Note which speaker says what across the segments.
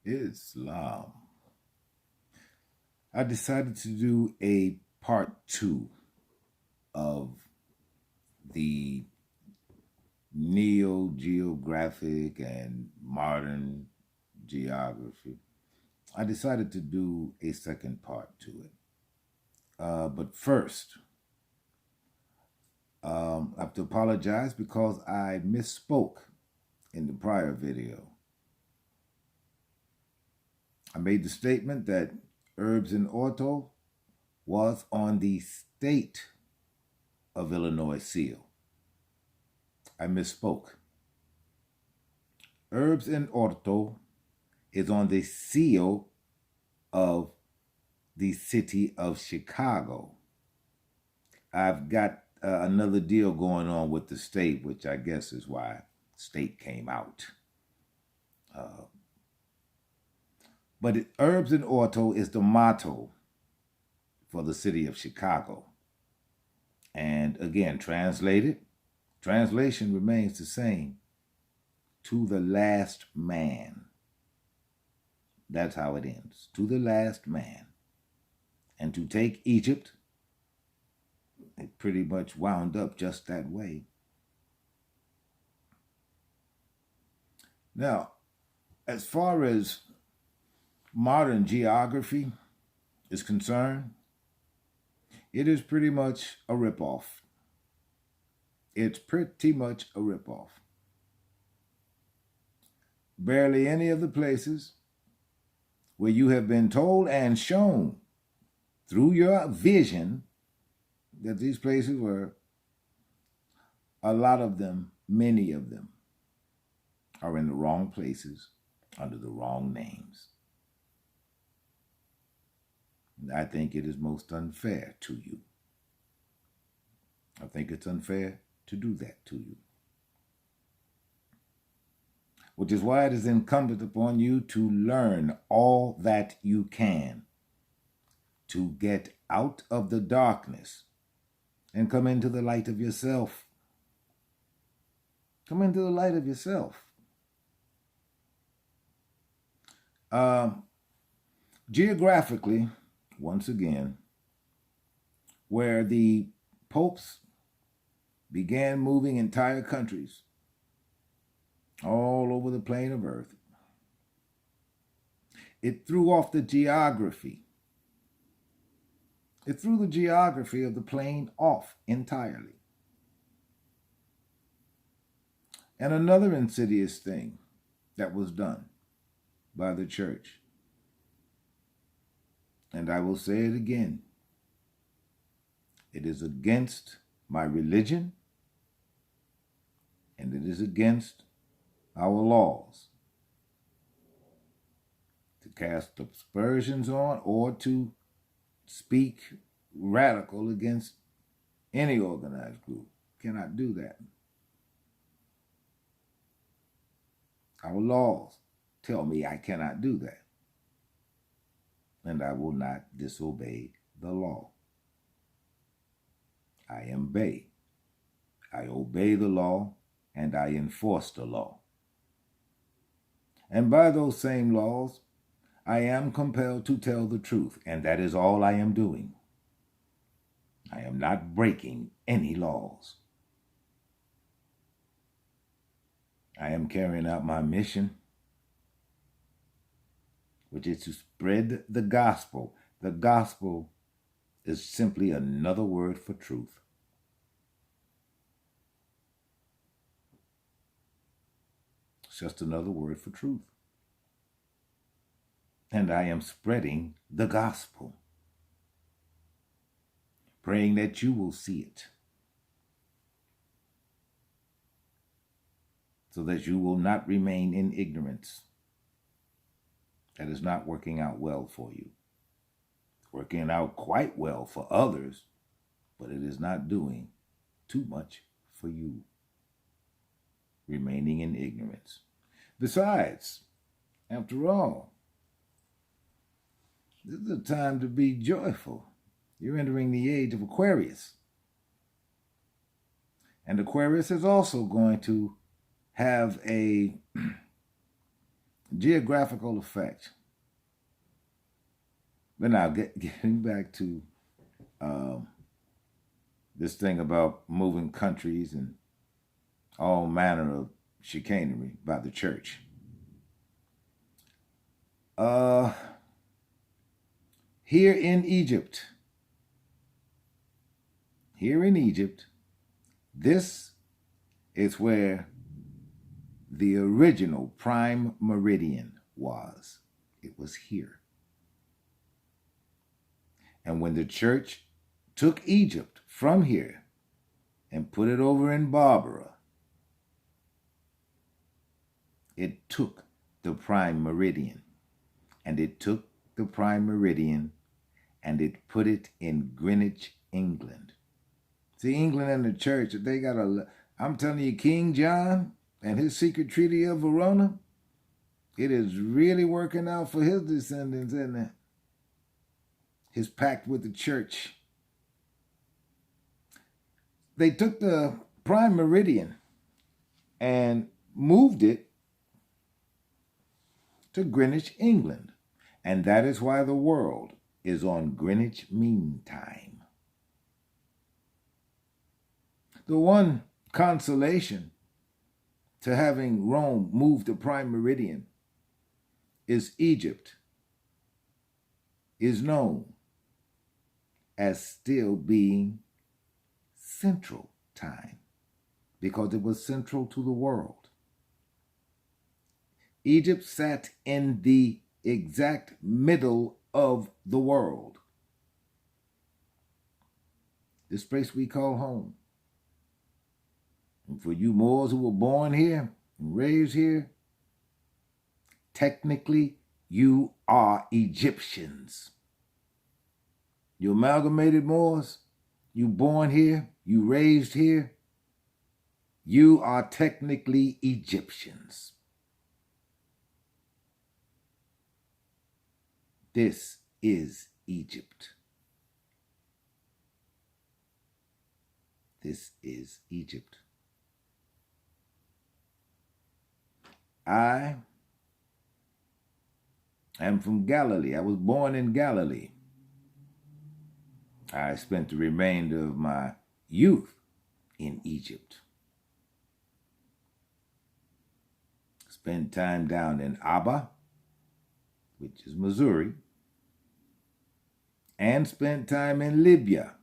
Speaker 1: Islam. I decided to do a part 2 of the neo-geographic and modern geography. I decided to do a second part to it. But first, I have to apologize because I misspoke in the prior video. I made the statement that Herbs and Orto was on the state of Illinois seal. I misspoke. Herbs and Orto is on the seal of the city of Chicago. I've got another deal going on with the state, which I guess is why state came out. But Herbs and Orto is the motto for the city of Chicago. And again, translation remains the same. To the last man. That's how it ends. To the last man. And to take Egypt, it pretty much wound up just that way. Now, as far as modern geography is concerned, it is pretty much a ripoff. It's pretty much a ripoff. Barely any of the places where you have been told and shown through your vision that these places were, a lot of them, many of them, are in the wrong places under the wrong names. I think it is most unfair to you. I think it's unfair to do that to you. Which is why it is incumbent upon you to learn all that you can to get out of the darkness and come into the light of yourself. Come into the light of yourself. Geographically, once again, where the popes began moving entire countries all over the plane of earth, it threw off the geography. It threw the geography of the plane off entirely. And another insidious thing that was done by the church, and I will say it again, it is against my religion, and it is against our laws to cast aspersions on or to speak radical against any organized group. Cannot do that. Our laws tell me I cannot do that. And I will not disobey the law. I am Bey. I obey the law and I enforce the law. And by those same laws, I am compelled to tell the truth, and that is all I am doing. I am not breaking any laws. I am carrying out my mission, which is to spread the gospel. The gospel is simply another word for truth. It's just another word for truth. And I am spreading the gospel, praying that you will see it, so that you will not remain in ignorance. That is not working out well for you. It's working out quite well for others, but it is not doing too much for you, remaining in ignorance. Besides, after all, this is a time to be joyful. You're entering the age of Aquarius. And Aquarius is also going to have a geographical effect. But now, getting back to this thing about moving countries and all manner of chicanery by the church. Here in Egypt, this is where the original prime meridian was. It was here. And when the church took Egypt from here and put it over in Barbara, it took the prime meridian, and it took the prime meridian and it put it in Greenwich, England. See, England and the church, they got I'm telling you, King John and his secret treaty of Verona, it is really working out for his descendants, isn't it? His pact with the church. They took the prime meridian and moved it to Greenwich, England. And that is why the world is on Greenwich Mean Time. The one consolation to having Rome move the prime meridian is Egypt is known as still being Central Time because it was central to the world. Egypt sat in the exact middle of the world. This place we call home. And for you Moors who were born here and raised here, technically you are Egyptians. You amalgamated Moors, you born here, you raised here, you are technically Egyptians. This is Egypt. This is Egypt. I am from Galilee. I was born in Galilee. I spent the remainder of my youth in Egypt. Spent time down in Abba, which is Missouri, and spent time in Libya.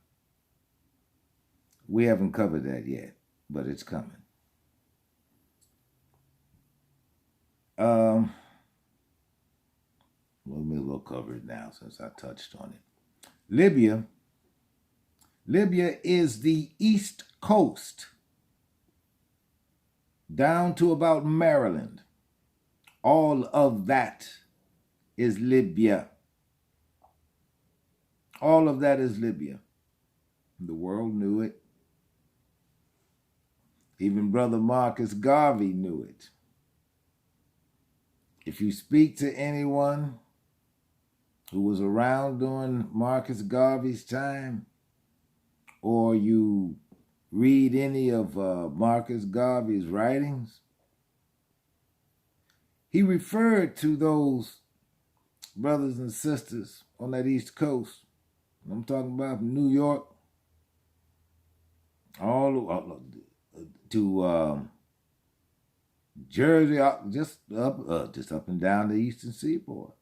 Speaker 1: We haven't covered that yet, but it's coming. We'll cover it now since I touched on it. Libya is the east coast down to about Maryland. All of that is Libya. All of that is Libya. The world knew it. Even Brother Marcus Garvey knew it. If you speak to anyone who was around during Marcus Garvey's time, or you read any of Marcus Garvey's writings, he referred to those brothers and sisters on that East Coast. I'm talking about from New York all to Jersey, just up and down the Eastern Seaboard.